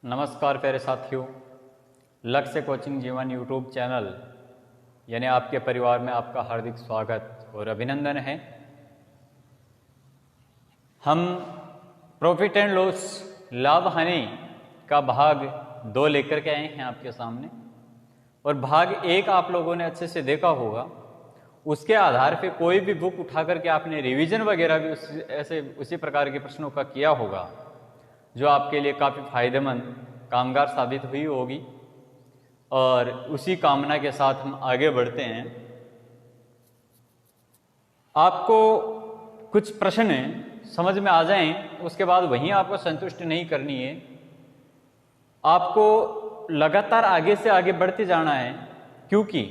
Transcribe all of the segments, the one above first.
नमस्कार प्यारे साथियों, लक्ष्य कोचिंग जीवन यूट्यूब चैनल यानी आपके परिवार में आपका हार्दिक स्वागत और अभिनंदन है। हम प्रॉफिट एंड लॉस लाभ हानि का भाग 2 लेकर के आए हैं आपके सामने और भाग 1 आप लोगों ने अच्छे से देखा होगा। उसके आधार पे कोई भी बुक उठा करके आपने रिवीजन वगैरह भी उसी प्रकार के प्रश्नों का किया होगा जो आपके लिए काफ़ी फायदेमंद कामगार साबित हुई होगी। और उसी कामना के साथ हम आगे बढ़ते हैं। आपको कुछ प्रश्न समझ में आ जाएं, उसके बाद वहीं आपको संतुष्ट नहीं करनी है, आपको लगातार आगे से आगे बढ़ते जाना है, क्योंकि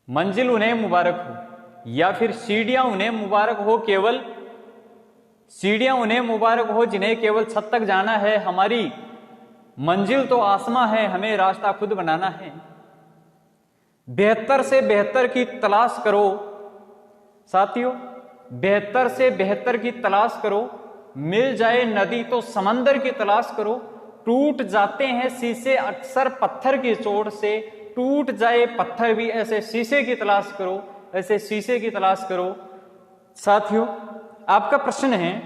मंजिल उन्हें मुबारक हो या फिर सीढ़ियां उन्हें मुबारक हो, केवल सीढ़ियां उन्हें मुबारक हो जिन्हें केवल छत तक जाना है। हमारी मंजिल तो आसमां है, हमें रास्ता खुद बनाना है। बेहतर से बेहतर की तलाश करो साथियों, बेहतर से बेहतर की तलाश करो। मिल जाए नदी तो समंदर की तलाश करो। टूट जाते हैं शीशे अक्सर पत्थर की चोट से, टूट जाए पत्थर भी ऐसे शीशे की तलाश करो, ऐसे शीशे की तलाश करो। साथियों, आपका प्रश्न है,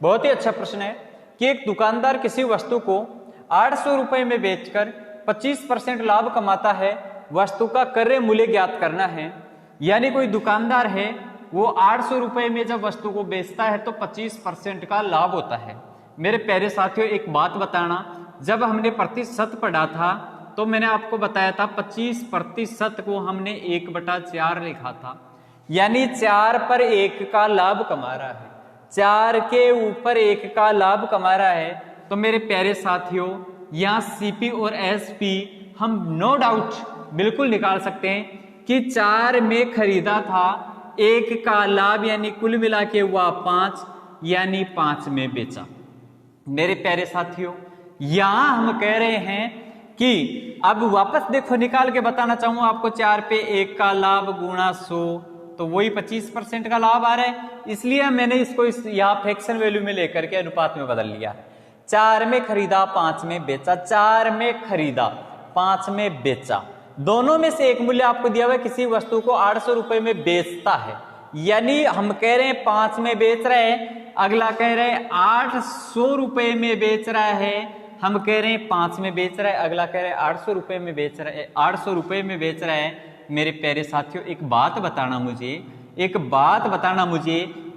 बहुत ही अच्छा प्रश्न है कि एक दुकानदार किसी वस्तु को 800 रुपए में बेचकर 25% लाभ कमाता है। वस्तु का क्रय मूल्य ज्ञात करना है। यानी कोई दुकानदार है, वो 800 रुपए में जब वस्तु को बेचता है तो 25% का लाभ होता है। मेरे प्यारे साथियों, एक बात बताना, जब हमने प्रतिशत पढ़ा था तो मैंने आपको बताया था 25% को हमने 1/4 लिखा था, यानी 4 पर 1 का लाभ कमा रहा है, 4 के ऊपर 1 का लाभ कमा रहा है। तो मेरे प्यारे साथियों, यहाँ सीपी और एसपी हम नो डाउट बिल्कुल निकाल सकते हैं कि 4 में खरीदा था, 1 का लाभ यानी कुल मिला के हुआ 5, यानी 5 में बेचा। मेरे प्यारे साथियों, यहां हम कह रहे हैं कि अब वापस देखो, निकाल के बताना चाहूंगा आपको, 4 पे 1 का लाभ गुणा 100 तो वही 25% का लाभ आ रहा है। इसलिए मैंने इसको यहाँ फ्रैक्शन वैल्यू में लेकर के अनुपात में बदल लिया। 4 में खरीदा 5 में बेचा, 4 में खरीदा 5 में बेचा, दोनों में से एक मूल्य आपको दिया हुआ, किसी वस्तु को 800 रुपए में बेचता है, यानी हम कह रहे हैं 5 में बेच रहे हैं, अगला कह रहे हैं 800 रुपए में बेच रहा है। हम कह रहे हैं 5 में बेच रहा है, अगला कह रहे हैं 800 रुपए में बेच रहा है, 800 रुपए में बेच रहा है। मेरे प्यारे साथियों, एक बात बताना मुझे,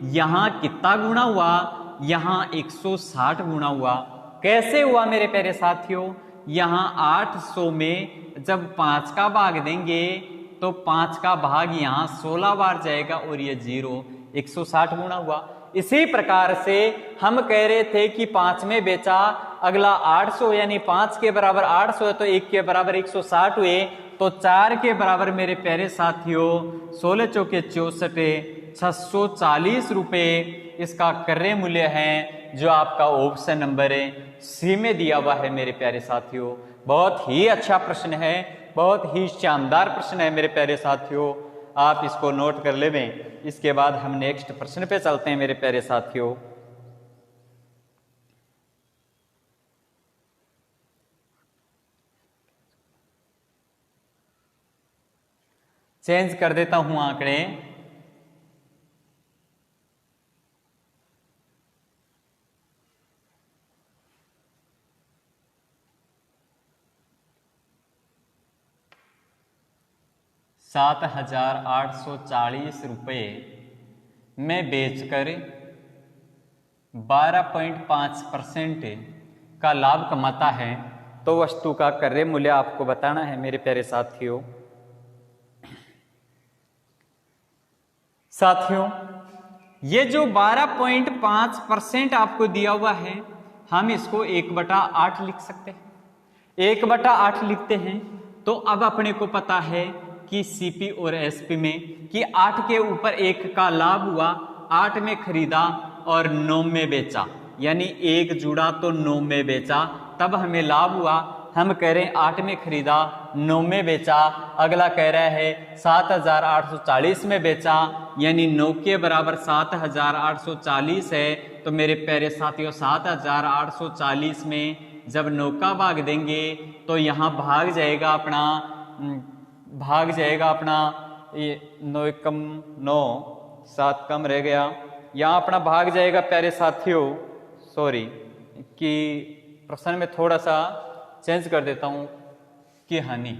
यहां कितना गुणा हुआ? यहां 160 गुणा हुआ। कैसे हुआ मेरे प्यारे साथियों? यहां 800 में जब 5 का भाग देंगे तो 5 का भाग यहां 16 बार जाएगा और ये 0, 160 गुणा हुआ। इसी प्रकार से हम कह रहे थे कि 5 में बेचा, अगला 800 यानी 5 के बराबर 800 है तो 1 के बराबर 160 हुए, तो 4 के बराबर मेरे प्यारे साथियों 16 चौके 64, 640 रुपए इसका क्रय मूल्य है, जो आपका ऑप्शन नंबर सी में दिया हुआ है। मेरे प्यारे साथियों, बहुत ही अच्छा प्रश्न है, बहुत ही शानदार प्रश्न है मेरे प्यारे साथियों, आप इसको नोट कर लेवें। इसके बाद हम नेक्स्ट प्रश्न पे चलते हैं मेरे प्यारे साथियों। चेंज कर देता हूं आंकड़े। ₹7,840 में बेचकर 12.5% का लाभ कमाता है, तो वस्तु का क्रय मूल्य आपको बताना है मेरे प्यारे साथियों। ये जो 12.5% आपको दिया हुआ है, हम इसको 1/8 लिख सकते हैं। 1/8 लिखते हैं तो अब अपने को पता है कि सीपी और एसपी में कि 8 के ऊपर 1 का लाभ हुआ, 8 में खरीदा और 9 में बेचा, यानी 1 जुड़ा तो 9 में बेचा, तब हमें लाभ हुआ। हम कह रहे हैं 8 में खरीदा 9 में बेचा। अगला कह रहा है 7,840 में बेचा, यानी 9 के बराबर 7,840 है। तो मेरे प्यारे साथियों 7,840 में जब 9 का भाग देंगे तो यहाँ भाग जाएगा अपना ये 9 कम 9, 7 कम रह गया, यहाँ अपना भाग जाएगा प्यारे साथियों। सॉरी कि प्रश्न में थोड़ा सा चेंज कर देता हूं कि हानि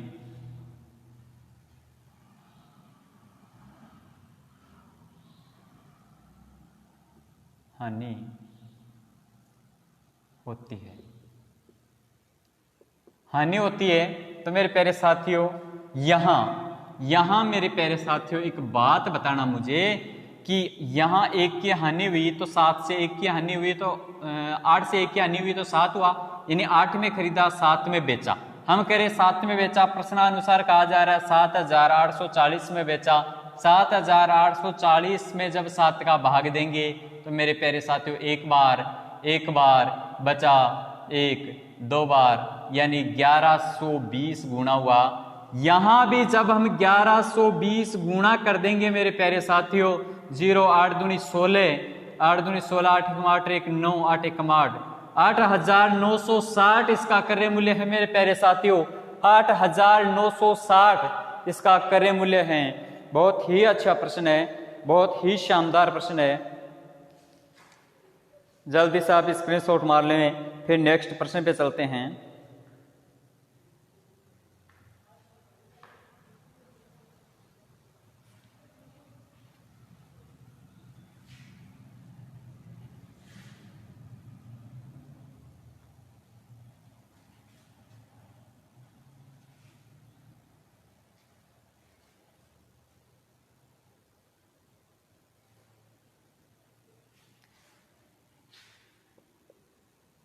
होती है, हानि होती है। तो मेरे प्यारे साथियों यहां मेरे प्यारे साथियों एक बात बताना मुझे कि यहां 1 की हानि हुई तो 7 से 1 की हानि हुई तो 8 से 1 की हानि हुई तो 7 हुआ, यानी 8 में खरीदा 7 में बेचा। हम कह रहे 7 में बेचा, प्रश्नानुसार कहा जा रहा है 7,840 में बेचा। 7,840 में जब 7 का भाग देंगे तो मेरे प्यारे साथियों एक बार बचा 1, 2 बार, यानी 1120 गुना हुआ। यहां भी जब हम 1120 गुणा कर देंगे मेरे प्यारे साथियों, 0 8 दूनी 16, 8 दूनी 16, 8 8 1 9, 8 1 8, 8,960 इसका क्रय मूल्य है मेरे प्यारे साथियों। 8,960 इसका क्रय मूल्य है। बहुत ही अच्छा प्रश्न है, बहुत ही शानदार प्रश्न है। जल्दी से आप स्क्रीनशॉट मार लें, फिर नेक्स्ट प्रश्न पे चलते हैं।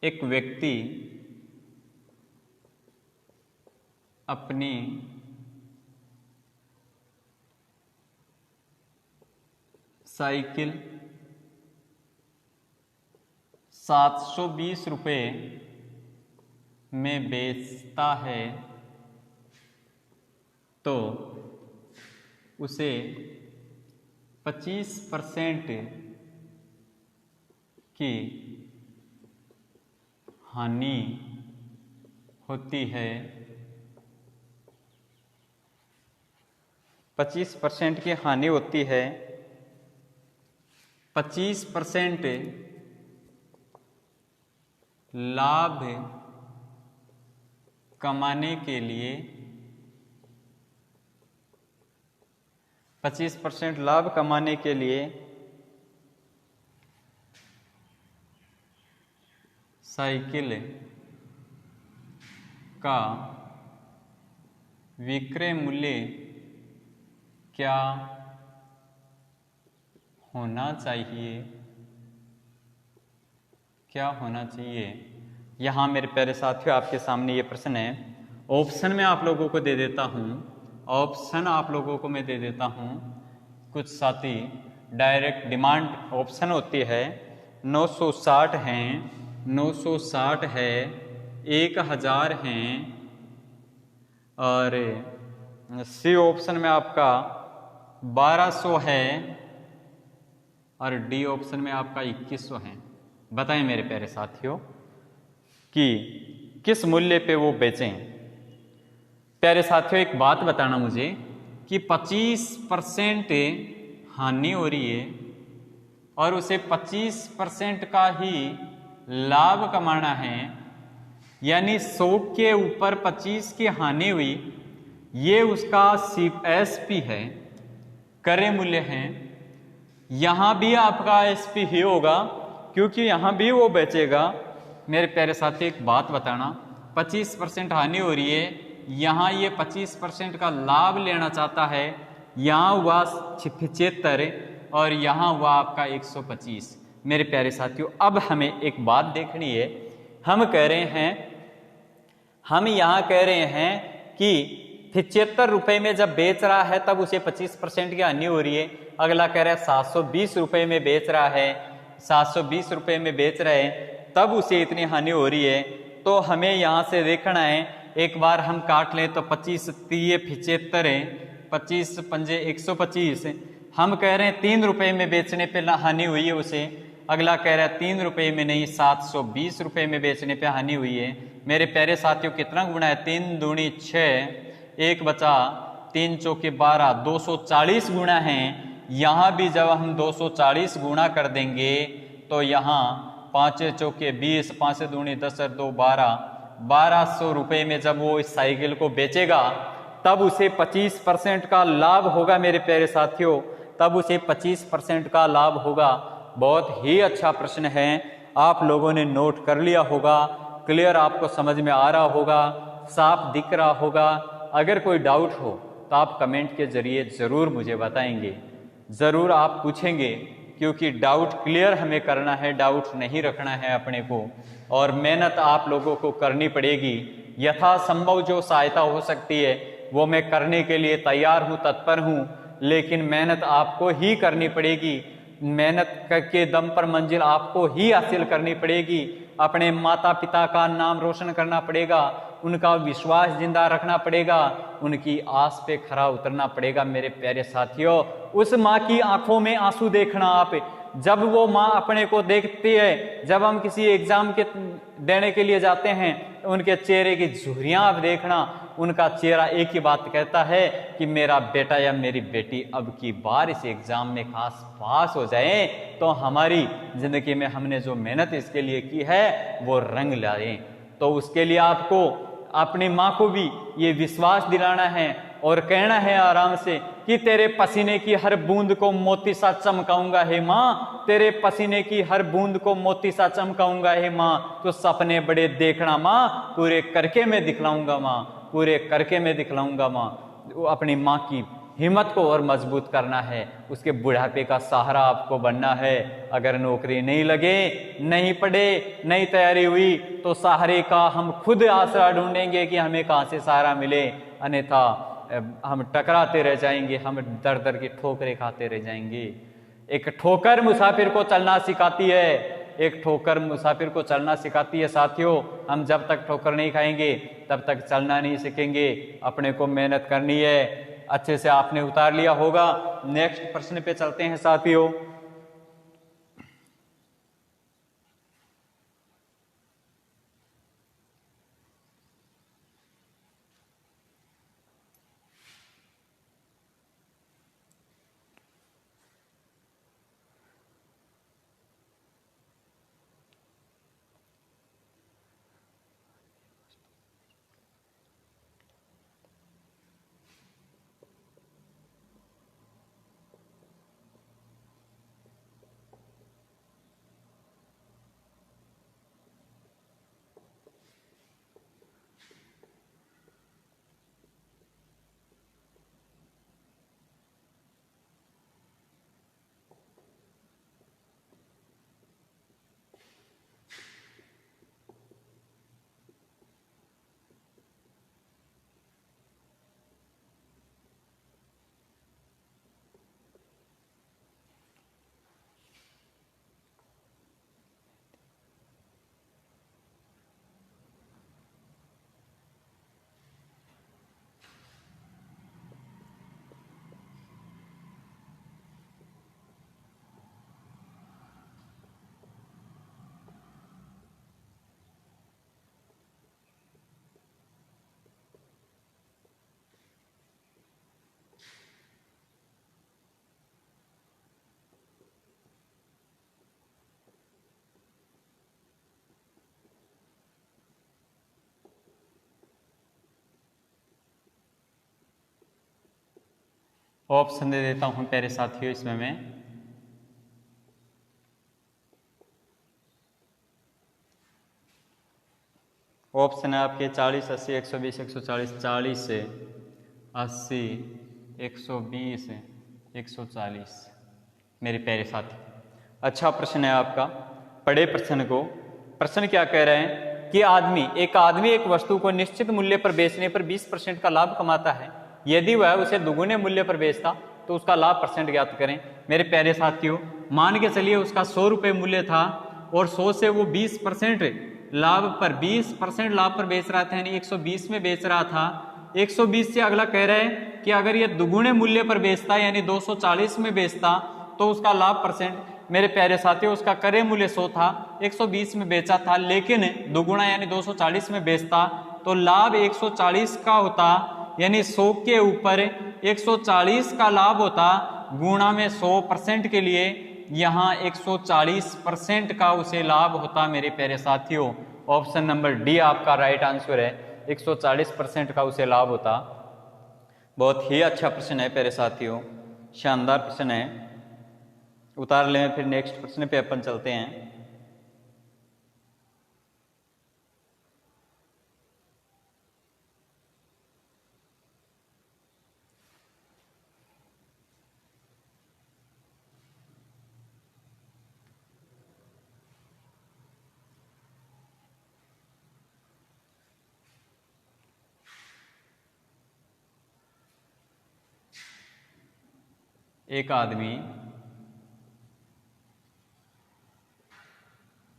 एक व्यक्ति अपनी साइकिल 720 रुपये में बेचता है तो उसे 25% की हानि होती है। 25% की हानि होती है। 25% लाभ कमाने के लिए 25% लाभ कमाने के लिए साइकिल का विक्रय मूल्य क्या होना चाहिए? क्या होना चाहिए? यहाँ मेरे प्यारे साथियों आपके सामने ये प्रश्न है। ऑप्शन में आप लोगों को दे देता हूँ, ऑप्शन आप लोगों को मैं दे देता हूँ। कुछ साथी डायरेक्ट डिमांड ऑप्शन होती है, 960 हैं, 960 है, 1000 हैं, और सी ऑप्शन में आपका 1200 है, और डी ऑप्शन में आपका 2100 है। बताएं मेरे प्यारे साथियों कि किस मूल्य पे वो बेचें। प्यारे साथियों एक बात बताना मुझे कि 25% हानि हो रही है और उसे 25% का ही लाभ कमाना है, यानी 100 के ऊपर 25 की हानि हुई, ये उसका एसपी है, क्रय मूल्य है। यहां भी आपका एसपी ही होगा क्योंकि यहां भी वो बेचेगा। मेरे प्यारे साथी एक बात बताना, 25% हानि हो रही है, यहां ये 25% का लाभ लेना चाहता है, यहां हुआ 75 और यहां हुआ आपका 125। मेरे प्यारे साथियों अब हमें एक बात देखनी है। हम कह रहे हैं, हम यहां कह रहे हैं कि 75 रुपए में जब बेच रहा है तब उसे 25% की हानि हो रही है। अगला कह रहा है 720 रुपए में बेच रहा है, 720 रुपए में बेच रहे हैं तब उसे इतनी हानि हो रही है। तो हमें यहां से देखना है एक बार हम काट लें तो 25 3 75 है, 25 पंजे 125। हम कह रहे हैं 3 रुपए में बेचने पे हानि हुई है उसे, अगला कह रहा है 3 रुपए में नहीं 720 रुपए में बेचने पे हानि हुई है। मेरे प्यारे साथियों कितना गुना है, 3 दूनी 6, 1 बचा 3 चौके 12, 240 गुना है। यहाँ भी जब हम 240 गुना कर देंगे तो यहाँ 5 चौके 20, 5 दूनी 10 और 2 12, 1200 रुपए में जब वो इस साइकिल को बेचेगा तब उसे 25% का लाभ होगा। मेरे प्यारे साथियों, तब उसे 25% का लाभ होगा। बहुत ही अच्छा प्रश्न है, आप लोगों ने नोट कर लिया होगा, क्लियर आपको समझ में आ रहा होगा, साफ दिख रहा होगा। अगर कोई डाउट हो तो आप कमेंट के जरिए जरूर मुझे बताएंगे, जरूर आप पूछेंगे, क्योंकि डाउट क्लियर हमें करना है, डाउट नहीं रखना है अपने को। और मेहनत आप लोगों को करनी पड़ेगी, यथासंभव जो सहायता हो सकती है वो मैं करने के लिए तैयार हूँ, तत्पर हूँ, लेकिन मेहनत आपको ही करनी पड़ेगी। मेहनत के दम पर मंजिल आपको ही हासिल करनी पड़ेगी। अपने माता पिता का नाम रोशन करना पड़ेगा, उनका विश्वास जिंदा रखना पड़ेगा, उनकी आस पे खरा उतरना पड़ेगा। मेरे प्यारे साथियों, उस माँ की आंखों में आंसू देखना आप, जब वो माँ अपने को देखती है, जब हम किसी एग्जाम के देने के लिए जाते हैं, उनके चेहरे की झुर्रियां आप देखना, उनका चेहरा एक ही बात कहता है कि मेरा बेटा या मेरी बेटी अब की बार इस एग्जाम में खास पास हो जाए, तो हमारी जिंदगी में हमने जो मेहनत इसके लिए की है वो रंग लाए। तो उसके लिए आपको अपनी माँ को भी ये विश्वास दिलाना है और कहना है आराम से कि तेरे पसीने की हर बूंद को मोती सा चमकाऊंगा हे माँ, तेरे पसीने की हर बूंद को मोती सा चमकाऊंगा हे माँ, तो सपने बड़े देखना माँ, पूरे करके मैं दिखलाऊंगा माँ, पूरे करके मैं दिखलाऊंगा माँ। अपनी माँ की हिम्मत को और मजबूत करना है, उसके बुढ़ापे का सहारा आपको बनना है। अगर नौकरी नहीं लगे, नहीं पढ़े, नहीं तैयारी हुई, तो सहारे का हम खुद आसरा ढूंढेंगे कि हमें कहाँ से सहारा मिले, अन्यथा हम टकराते रह जाएंगे, हम दर दर की ठोकरें खाते रह जाएंगे। एक ठोकर मुसाफिर को चलना सिखाती है, एक ठोकर मुसाफिर को चलना सिखाती है। साथियों, हम जब तक ठोकर नहीं खाएंगे तब तक चलना नहीं सीखेंगे। अपने को मेहनत करनी है। अच्छे से आपने उतार लिया होगा। नेक्स्ट प्रश्न पे चलते हैं साथियों। ऑप्शन दे देता हूं प्यारे साथियों इसमें मैं। ऑप्शन है आपके 40, 80, 120, 140, 40 से 80, 120, 140। मेरे प्यारे साथी, अच्छा प्रश्न है आपका, पढ़े प्रश्न को। प्रश्न क्या कह रहे हैं कि एक आदमी एक वस्तु को निश्चित मूल्य पर बेचने पर 20% का लाभ कमाता है। यदि वह उसे दुगुने मूल्य पर बेचता तो उसका लाभ परसेंट ज्ञात करें। मेरे प्यारे साथियों, मान के चलिए उसका 100 रुपये मूल्य था और 100 से वो 20% लाभ पर 20% लाभ पर बेच रहा था, यानी 120 में बेच रहा था। 120 से अगला कह रहा है कि अगर ये दुगुने मूल्य पर बेचता यानी 240 में बेचता तो उसका लाभ परसेंट, मेरे प्यारे साथियों उसका क्रय मूल्य 100 था, 120 में बेचा था, लेकिन दुगुना यानी 240 में बेचता तो लाभ 140 का होता, यानी 100 के ऊपर 140 का लाभ होता, गुणा में 100% के लिए यहाँ 140% का उसे लाभ होता। मेरे प्यारे साथियों ऑप्शन नंबर डी आपका राइट आंसर है, 140% का उसे लाभ होता। बहुत ही अच्छा प्रश्न है प्यारे साथियों, शानदार प्रश्न है। उतार लें, फिर नेक्स्ट प्रश्न पे अपन चलते हैं। एक आदमी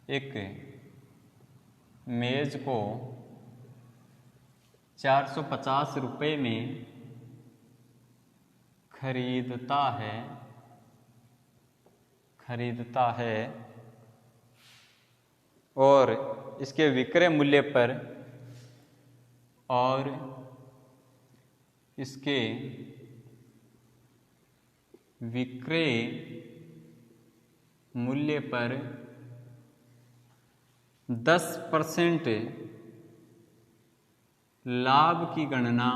एक मेज को 450 रुपये में खरीदता है और इसके विक्रय मूल्य पर पर 10% लाभ की गणना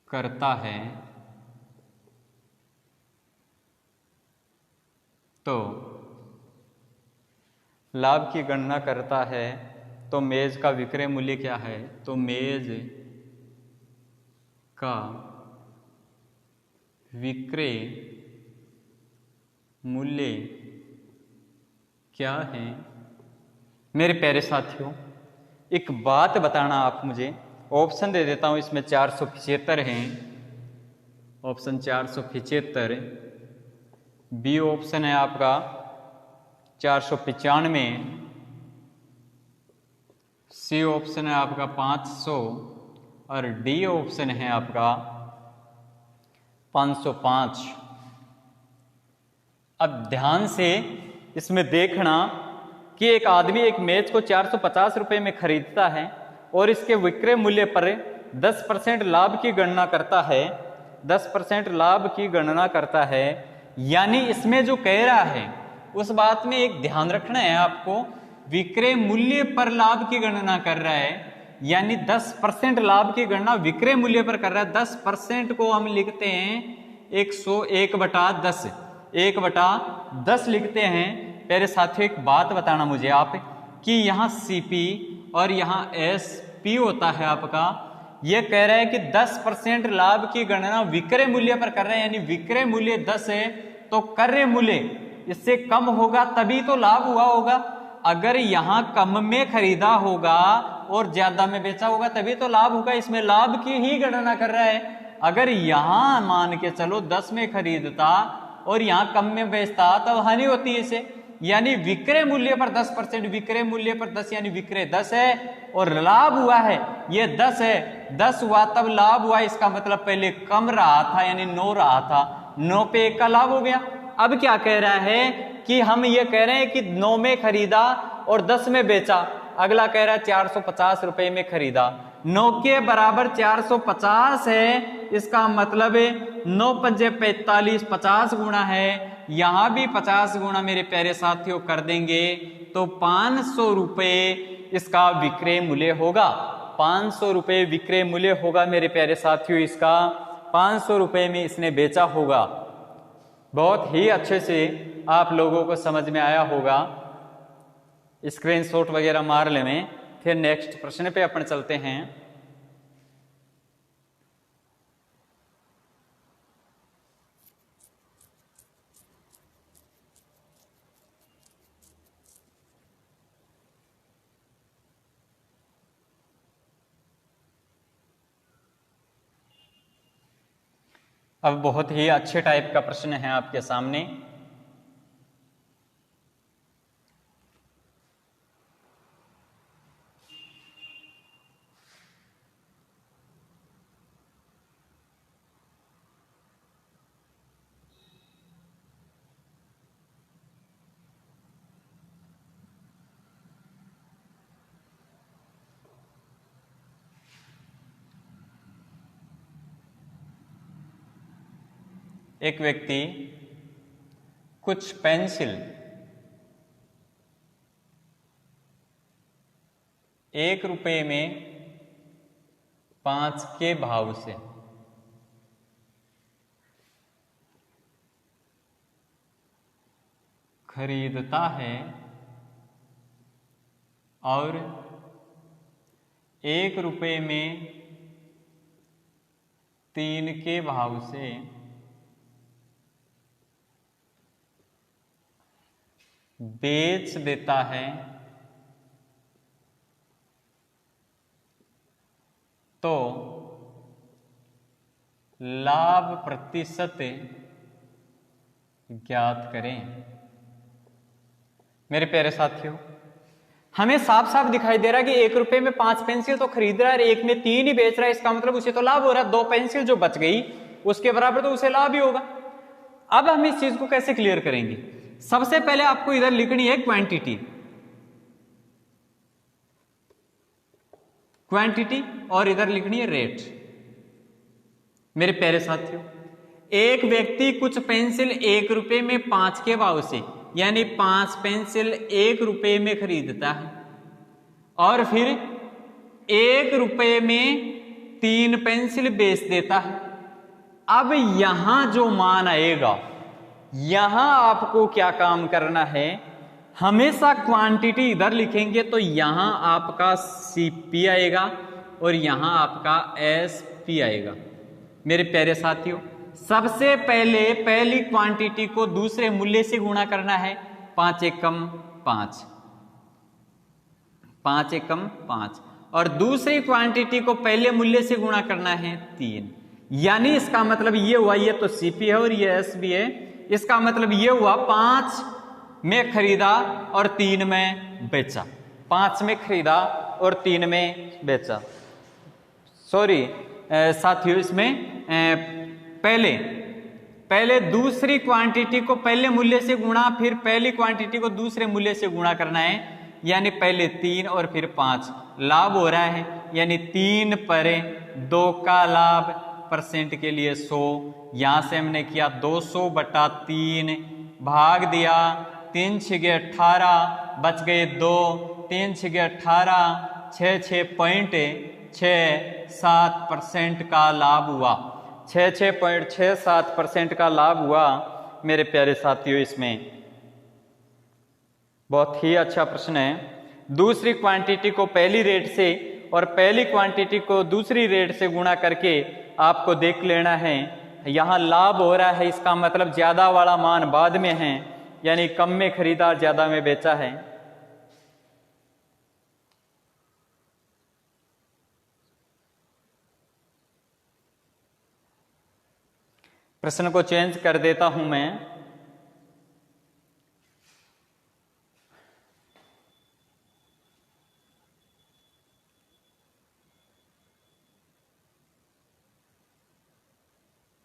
करता है तो लाभ की गणना करता है तो मेज का विक्रय मूल्य क्या है? तो मेज का विक्रय मूल्य क्या है? मेरे प्यारे साथियों एक बात बताना आप मुझे, ऑप्शन दे देता हूं, इसमें 475 हैं, ऑप्शन 475, बी ऑप्शन है आपका 495, सी ऑप्शन है आपका 500 और डी ऑप्शन है आपका 505। अब ध्यान से इसमें देखना कि एक आदमी एक मेज को 450 रुपये में खरीदता है और इसके विक्रय मूल्य पर 10% लाभ की गणना करता है, 10% लाभ की गणना करता है, यानी इसमें जो कह रहा है उस बात में एक ध्यान रखना है आपको, विक्रय मूल्य पर लाभ की गणना कर रहा है, यानी 10% लाभ की गणना विक्रय मूल्य पर कर रहा है। 10% को हम लिखते हैं 101/10, 1/10 लिखते हैं। मेरे साथियों एक बात बताना मुझे आप कि यहाँ CP और यहाँ SP होता है आपका, ये कह रहा है कि 10% लाभ की गणना विक्रय मूल्य पर कर रहे हैं, यानी विक्रय मूल्य 10 है तो क्रय मूल्य इससे कम होगा तभी तो लाभ हुआ होगा। अगर यहाँ कम में खरीदा होगा और ज्यादा में बेचा होगा तभी तो लाभ होगा, इसमें लाभ की ही गणना कर रहा है। अगर यहाँ मान के चलो 10 में खरीदता और यहाँ कम में बेचता तो हानि होती है इसे, यानी विक्रय मूल्य पर 10%, विक्रय मूल्य पर 10 यानी विक्रय 10 है और लाभ हुआ है ये 10 है, 10 हुआ तब लाभ हुआ, इसका मतलब पहले कम रहा था यानी 9 रहा था, 9 पे 1 का लाभ हो गया। अब क्या कह रहा है कि हम ये कह रहे हैं कि 9 में खरीदा और 10 में बेचा, अगला कह रहा है 450 रुपए में खरीदा, 9 के बराबर 450 है, इसका मतलब 9 पंजे 45, 50 गुना है, यहां भी 50 गुना मेरे प्यारे साथियों कर देंगे तो 500 रुपए इसका विक्रय मूल्य होगा, 500 रुपए विक्रय मूल्य होगा मेरे प्यारे साथियों, इसका 500 रुपए में इसने बेचा होगा। बहुत ही अच्छे से आप लोगों को समझ में आया होगा, स्क्रीनशॉट वगैरह मार लें। फिर नेक्स्ट प्रश्न पे अपन चलते हैं। अब बहुत ही अच्छे टाइप का प्रश्न है आपके सामने। एक व्यक्ति कुछ पेंसिल 1 रुपये में 5 के भाव से खरीदता है और 1 रुपये में 3 के भाव से बेच देता है, तो लाभ प्रतिशत ज्ञात करें। मेरे प्यारे साथियों, हमें साफ साफ दिखाई दे रहा है कि 1 रुपए में 5 पेंसिल तो खरीद रहा है और 1 में 3 ही बेच रहा है। इसका मतलब उसे तो लाभ हो रहा है। 2 पेंसिल जो बच गई उसके बराबर तो उसे लाभ ही होगा। अब हम इस चीज को कैसे क्लियर करेंगे? सबसे पहले आपको इधर लिखनी है क्वांटिटी और इधर लिखनी है रेट। मेरे प्यारे साथियों, एक व्यक्ति कुछ पेंसिल 1 रुपए में 5 के भाव से, यानी 5 पेंसिल 1 रुपए में खरीदता है और फिर 1 रुपए में 3 पेंसिल बेच देता है। अब यहां जो मान आएगा, यहां आपको क्या काम करना है? हमेशा क्वांटिटी इधर लिखेंगे तो यहां आपका सीपी आएगा और यहां आपका एसपी आएगा। मेरे प्यारे साथियों, सबसे पहले पहली क्वांटिटी को दूसरे मूल्य से गुणा करना है। 5 एकम 5, 5 एकम 5, और दूसरी क्वांटिटी को पहले मूल्य से गुणा करना है 3। यानी इसका मतलब ये हुआ, ये तो सीपी है और ये एस भी है। इसका मतलब ये हुआ 5 में खरीदा और 3 में बेचा। 5 में खरीदा और 3 में बेचा। सॉरी साथियों, इसमें पहले दूसरी क्वांटिटी को पहले मूल्य से गुणा, फिर पहली क्वांटिटी को दूसरे मूल्य से गुणा करना है। यानी पहले 3 और फिर 5। लाभ हो रहा है, यानी 3 पर 2 का लाभ, परसेंट के लिए 100। यहां से हमने किया 200/3, भाग दिया 3 6 18, बच गए 2, 3 6 18, 66.67% का लाभ हुआ। 66.67% का लाभ हुआ। मेरे प्यारे साथियों, इसमें बहुत ही अच्छा प्रश्न है। दूसरी क्वांटिटी को पहली रेट से और पहली क्वांटिटी को दूसरी रेट से गुणा करके आपको देख लेना है। यहां लाभ हो रहा है, इसका मतलब ज्यादा वाला मान बाद में है, यानी कम में खरीदा ज्यादा में बेचा है। प्रश्न को चेंज कर देता हूं मैं।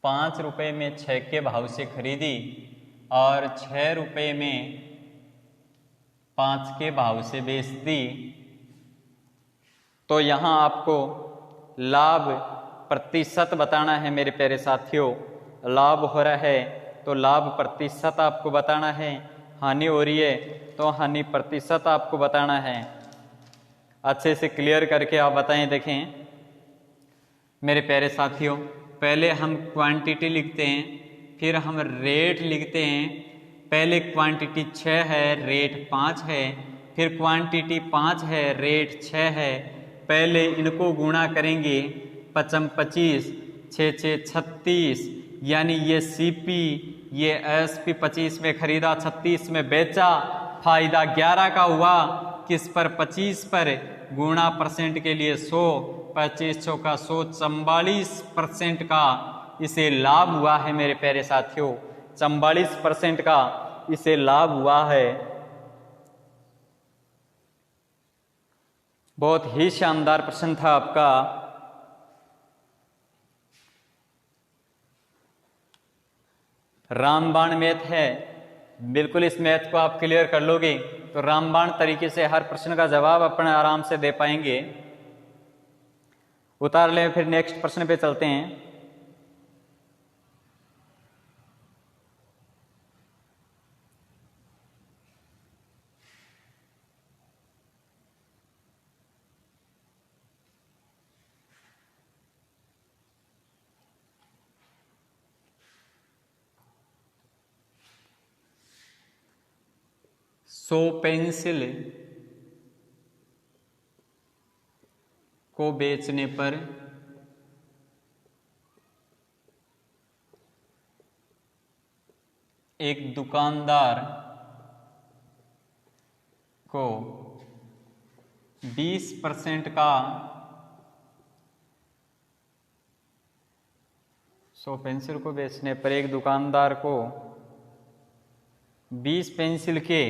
₹5 में 6 के भाव से खरीदी और 6 रुपये में 5 के भाव से बेच दी, तो यहां आपको लाभ प्रतिशत बताना है। मेरे प्यारे साथियों, लाभ हो रहा है तो लाभ प्रतिशत आपको बताना है। हानि हो रही है तो हानि प्रतिशत आपको बताना है। अच्छे से क्लियर करके आप बताएं। देखें मेरे प्यारे साथियों, पहले हम क्वांटिटी लिखते हैं, फिर हम रेट लिखते हैं। पहले क्वांटिटी 6 है, रेट 5 है, फिर क्वांटिटी 5 है, रेट 6 है। पहले इनको गुणा करेंगे, 5 25, 6 6 36, यानी ये सीपी, ये एसपी 25 में खरीदा, 36 में बेचा, फायदा 11 का हुआ। किस पर? 25 पर। गुणा परसेंट के लिए 100, 25 चौका 100, 44% का इसे लाभ हुआ है। मेरे प्यारे साथियों, 44% का इसे लाभ हुआ है। बहुत ही शानदार प्रश्न था आपका। रामबाण मैथ है, बिल्कुल इस मैथ को आप क्लियर कर लोगे तो रामबाण तरीके से हर प्रश्न का जवाब अपने आराम से दे पाएंगे। उतार लें, फिर नेक्स्ट प्रश्न पे चलते हैं। 100 पेंसिल को बेचने पर एक दुकानदार को 20% का 100 पेंसिल को बेचने पर एक दुकानदार को 20 पेंसिल के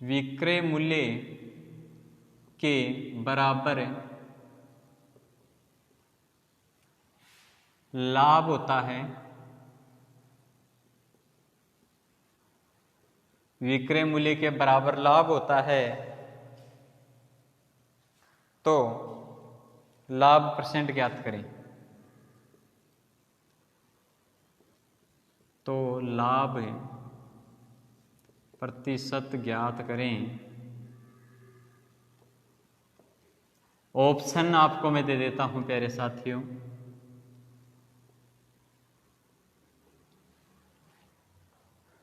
विक्रय मूल्य के बराबर लाभ होता है। विक्रय मूल्य के बराबर लाभ होता है तो लाभ परसेंट ज्ञात करें। तो लाभ प्रतिशत ज्ञात करें। ऑप्शन आपको मैं दे देता हूं प्यारे साथियों।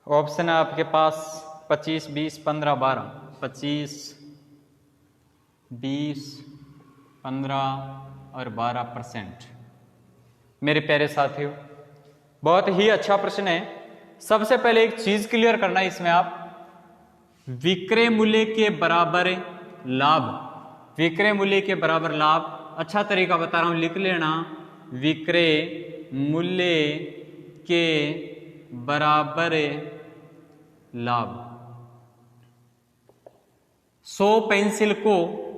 ऑप्शन है आपके पास 25, 20, 15, 12। 25, 20, 15 और 12%। मेरे प्यारे साथियों, बहुत ही अच्छा प्रश्न है। सबसे पहले एक चीज क्लियर करना है इसमें, आप विक्रय मूल्य के बराबर लाभ, विक्रय मूल्य के बराबर लाभ, अच्छा तरीका बता रहा हूं, लिख लेना। विक्रय मूल्य के बराबर लाभ। 100 पेंसिल को,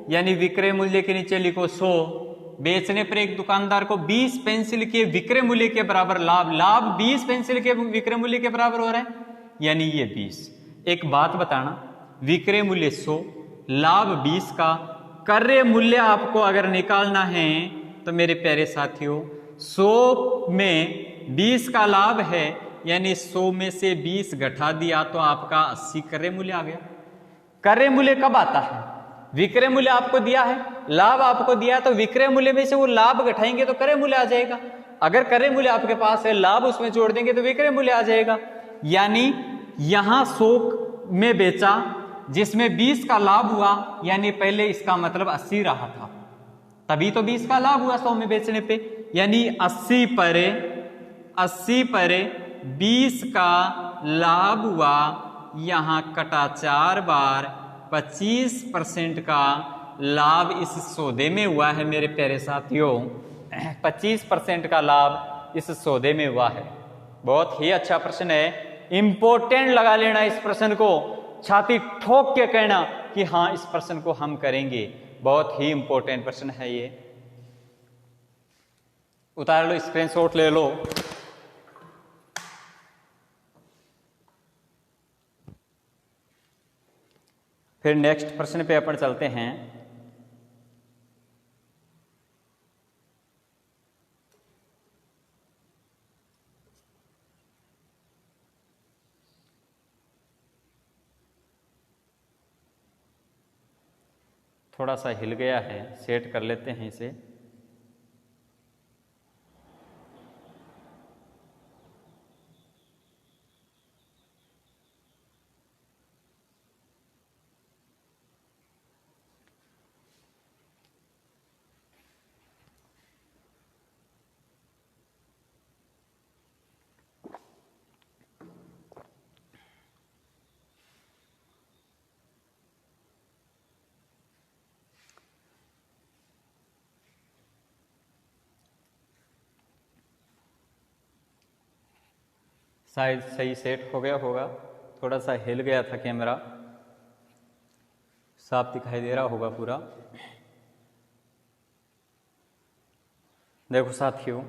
यानी विक्रय मूल्य के नीचे लिखो 100, बेचने पर एक दुकानदार को 20 पेंसिल के विक्रय मूल्य के बराबर लाभ। लाभ 20 पेंसिल के विक्रय मूल्य के बराबर हो रहा है, यानी ये 20। एक बात बताना, विक्रय मूल्य 100, लाभ 20 का, क्रय मूल्य आपको अगर निकालना है तो मेरे प्यारे साथियों 100 में 20 का लाभ है, यानी 100 में से 20 घटा दिया तो आपका 80 क्रय मूल्य आ गया। क्रय मूल्य कब आता है? विक्रय मूल्य आपको दिया है, लाभ आपको दिया, तो विक्रय मूल्य में से वो लाभ घटाएंगे तो क्रय मूल्य आ जाएगा। अगर क्रय मूल्य आपके पास है, लाभ उसमें जोड़ देंगे तो विक्रय मूल्य आ जाएगा। यानी यहां 100 में बेचा जिसमें 20 का लाभ हुआ, यानी पहले इसका मतलब 80 रहा था, तभी तो 20 का लाभ हुआ 100 में बेचने पे। यानी 80 पर 20 का लाभ हुआ, यहां कटा 4 बार, 25% का लाभ इस सौदे में हुआ है मेरे प्यारे साथियों। 25% का लाभ इस सौदे में हुआ है। बहुत ही अच्छा प्रश्न है, इंपॉर्टेंट लगा लेना इस प्रश्न को, छाती ठोक के कहना कि हां इस प्रश्न को हम करेंगे। बहुत ही इंपॉर्टेंट प्रश्न है ये, उतार लो, स्क्रीनशॉट ले लो। फिर नेक्स्ट प्रश्न पे अपन चलते हैं। थोड़ा सा हिल गया है, सेट कर लेते हैं इसे। शायद सही सेट हो गया होगा, थोड़ा सा हिल गया था कैमरा, साफ दिखाई दे रहा होगा पूरा। देखो साथियों,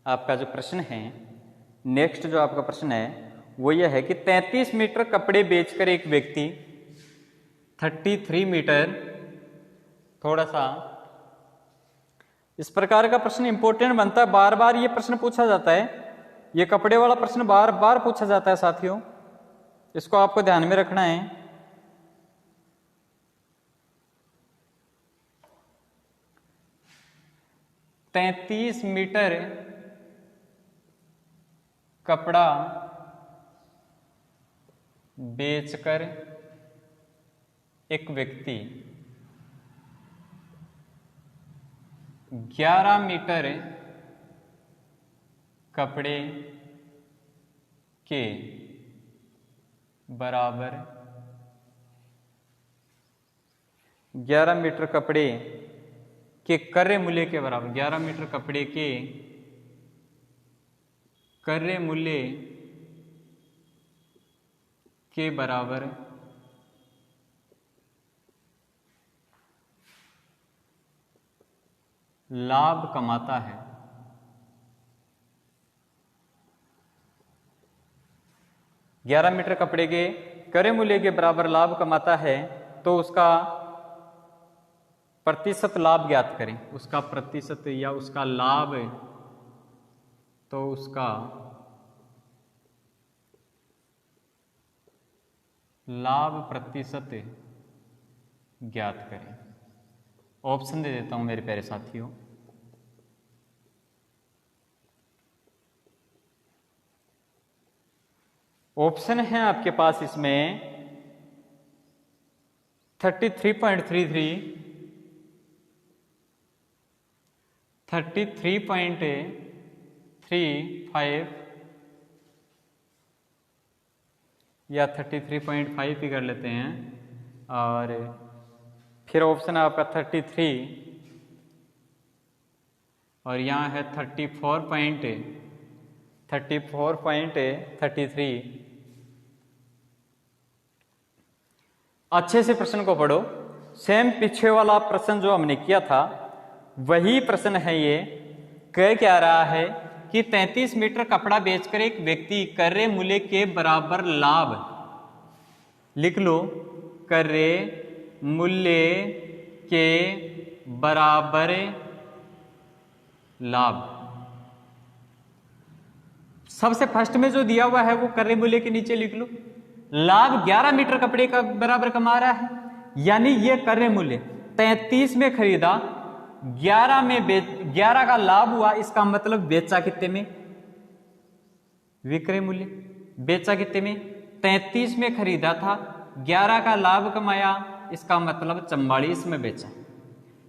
आपका जो प्रश्न है, नेक्स्ट जो आपका प्रश्न है वो यह है कि 33 मीटर कपड़े बेचकर एक व्यक्ति 33 मीटर, थोड़ा सा इस प्रकार का प्रश्न इंपॉर्टेंट बनता है, बार बार ये प्रश्न पूछा जाता है, ये कपड़े वाला प्रश्न बार बार पूछा जाता है साथियों, इसको आपको ध्यान में रखना है। 33 मीटर कपड़ा बेचकर एक व्यक्ति 11 मीटर कपड़े के बराबर 11 मीटर कपड़े के क्रय मूल्य के बराबर 11 मीटर कपड़े के क्रय मूल्य के बराबर लाभ कमाता है। 11 मीटर कपड़े के क्रय मूल्य के बराबर लाभ कमाता है तो उसका प्रतिशत लाभ ज्ञात करें। उसका प्रतिशत या उसका लाभ, तो उसका लाभ प्रतिशत ज्ञात करें। ऑप्शन दे देता हूं मेरे प्यारे साथियों। ऑप्शन है आपके पास इसमें 33.33, 33.35 या 33.5 भी कर लेते हैं, और फिर ऑप्शन है आपका 33 और यहाँ है 34.33। अच्छे से प्रश्न को पढ़ो। सेम पीछे वाला प्रश्न जो हमने किया था वही प्रश्न है ये। कह क्या रहा है कि 33 मीटर कपड़ा बेचकर एक व्यक्ति क्रय मूल्य के बराबर लाभ, लिख लो, क्रय मूल्य के बराबर लाभ। सबसे फर्स्ट में जो दिया हुआ है वो क्रय मूल्य के नीचे लिख लो। लाभ 11 मीटर कपड़े का बराबर कमा रहा है, यानी ये क्रय मूल्य 33 में खरीदा, 11 का लाभ हुआ, इसका मतलब बेचा कितने में? विक्रय मूल्य। बेचा कितने में? 33 में खरीदा था, 11 का लाभ कमाया, इसका मतलब 44 में बेचा।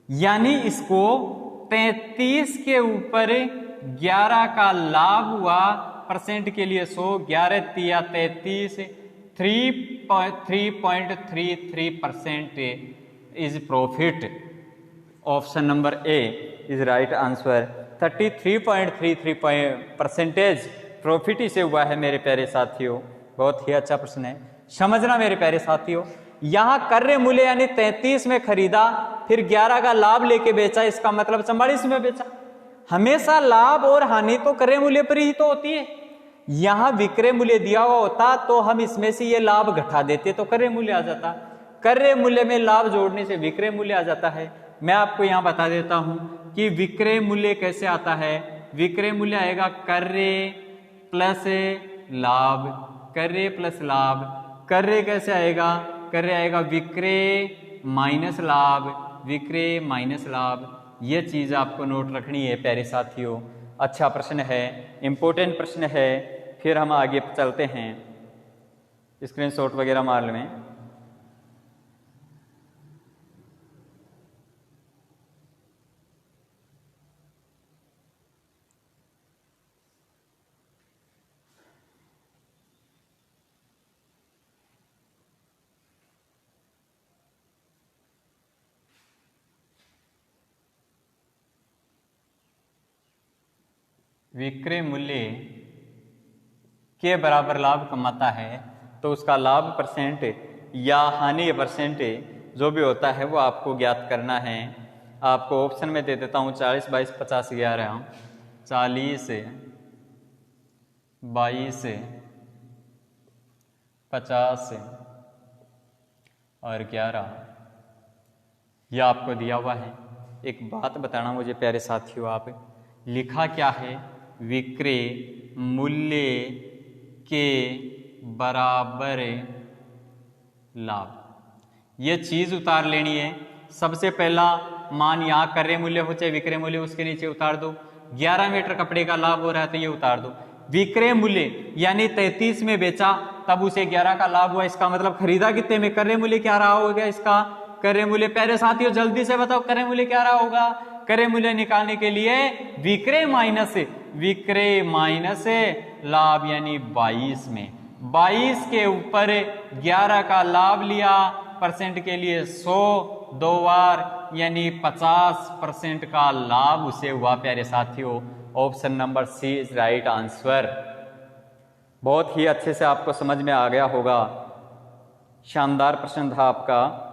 यानी इसको 33 के ऊपर 11 का लाभ हुआ, परसेंट के लिए 100, 11 तिया 33, 3.33% is profit. Option number A is right answer. 33.33% profit इसे हुआ है मेरे प्यारे साथियों। बहुत ही अच्छा प्रश्न है, समझना मेरे प्यारे साथियों। यहां क्रय मूल्य यानी 33 में खरीदा, फिर 11 का लाभ लेके बेचा, इसका मतलब 44 में बेचा। हमेशा लाभ और हानि तो क्रय मूल्य पर ही तो होती है। यहां विक्रय मूल्य दिया हुआ होता तो हम इसमें से ये लाभ घटा देते तो क्रय मूल्य आ जाता। क्रय मूल्य में लाभ जोड़ने से विक्रय मूल्य आ जाता है। मैं आपको यहां बता देता हूं कि विक्रय मूल्य कैसे आता है। विक्रय मूल्य आएगा क्रय प्लस लाभ, क्रय प्लस लाभ। क्रय कैसे आएगा? क्रय आएगा विक्रय माइनस लाभ, विक्रय माइनस लाभ। ये चीज आपको नोट रखनी है प्यारे साथियों। अच्छा प्रश्न है, इंपॉर्टेंट प्रश्न है। फिर हम आगे चलते हैं, स्क्रीनशॉट वगैरह मार लें। विक्रय मूल्य के बराबर लाभ कमाता है तो उसका लाभ परसेंट या हानि परसेंट जो भी होता है वो आपको ज्ञात करना है। आपको ऑप्शन में दे देता हूँ 40, 22, 50, 11। 40, 22, 50 और 11 यह आपको दिया हुआ है। एक बात बताना मुझे प्यारे साथियों, आप लिखा क्या है? विक्रय मूल्य के बराबर लाभ। ये चीज उतार लेनी है। सबसे पहला मान यहाँ क्रय मूल्य हो चाहे विक्रय मूल्य, उसके नीचे उतार दो। 11 मीटर कपड़े का लाभ हो रहा है तो ये उतार दो। विक्रय मूल्य यानी 33 में बेचा तब उसे 11 का लाभ हुआ, इसका मतलब खरीदा कितने में, क्रय मूल्य क्या रहा होगा इसका, क्रय मूल्य। प्यारे साथियों जल्दी से बताओ क्रय मूल्य क्या रहा होगा। क्रय मूल्य निकालने के लिए विक्रय माइनस लाभ यानी 22 में 22 के ऊपर 11 का लाभ लिया, परसेंट के लिए 100 2 बार यानी 50% का लाभ उसे हुआ। प्यारे साथियों option number C is right answer. बहुत ही अच्छे से आपको समझ में आ गया होगा, शानदार प्रश्न था आपका।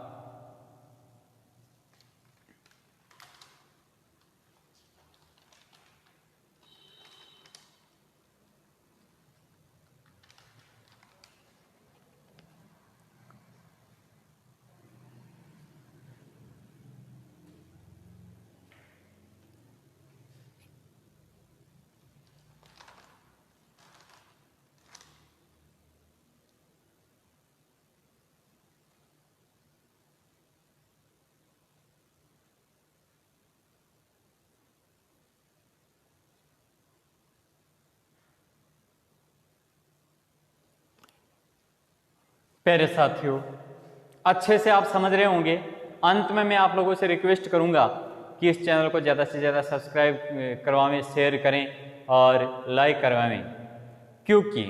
प्यारे साथियों अच्छे से आप समझ रहे होंगे। अंत में मैं आप लोगों से रिक्वेस्ट करूंगा कि इस चैनल को ज़्यादा से ज़्यादा सब्सक्राइब करवाएं, शेयर करें और लाइक करवाएं, क्योंकि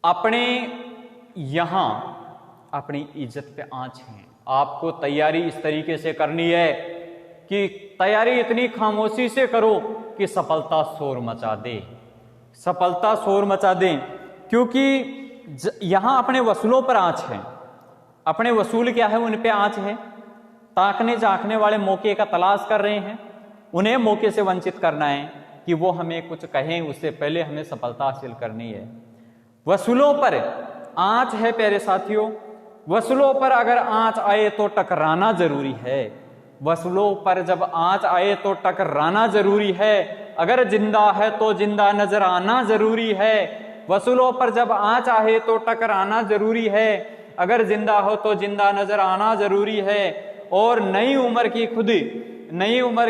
अपने यहाँ अपनी इज्जत पे आंच है। आपको तैयारी इस तरीके से करनी है कि तैयारी इतनी खामोशी से करो कि सफलता शोर मचा दे, सफलता शोर मचा दे। क्योंकि यहां अपने वसूलों पर आंच है, अपने वसूल क्या है उन पे आंच है। ताकने झांकने वाले मौके का तलाश कर रहे हैं, उन्हें मौके से वंचित करना है कि वो हमें कुछ कहें, उससे पहले हमें सफलता हासिल करनी है। वसूलों पर आंच है प्यारे साथियों। वसूलों पर अगर आंच आए तो टकराना जरूरी है। वसूलों पर जब आंच आए तो टकराना जरूरी है। अगर जिंदा है तो जिंदा नजर आना जरूरी है। वसूलों पर जब आंच आए तो टकराना जरूरी है। अगर जिंदा हो तो जिंदा नजर आना जरूरी है। और नई उम्र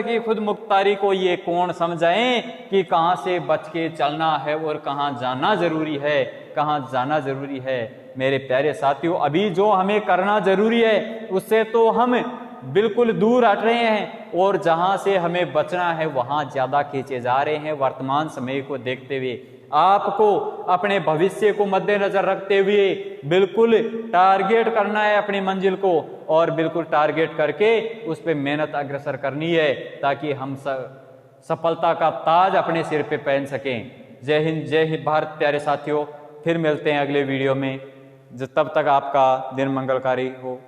की खुद मुख्तारी को ये कौन समझाएं कि कहां से बच के चलना है और कहां जाना जरूरी है, कहां जाना जरूरी है। मेरे प्यारे साथियों अभी जो हमें करना जरूरी है उससे तो हम बिल्कुल दूर हट रहे हैं, और जहां से हमें बचना है वहां ज्यादा खींचे जा रहे हैं। वर्तमान समय को देखते हुए आपको अपने भविष्य को मद्देनजर रखते हुए बिल्कुल टारगेट करना है अपनी मंजिल को, और बिल्कुल टारगेट करके उस पर मेहनत अग्रसर करनी है ताकि हम सफलता का ताज अपने सिर पे पहन सकें। जय हिंद, जय हिंद भारत। प्यारे साथियों फिर मिलते हैं अगले वीडियो में। तब तक आपका दिन मंगलकारी हो।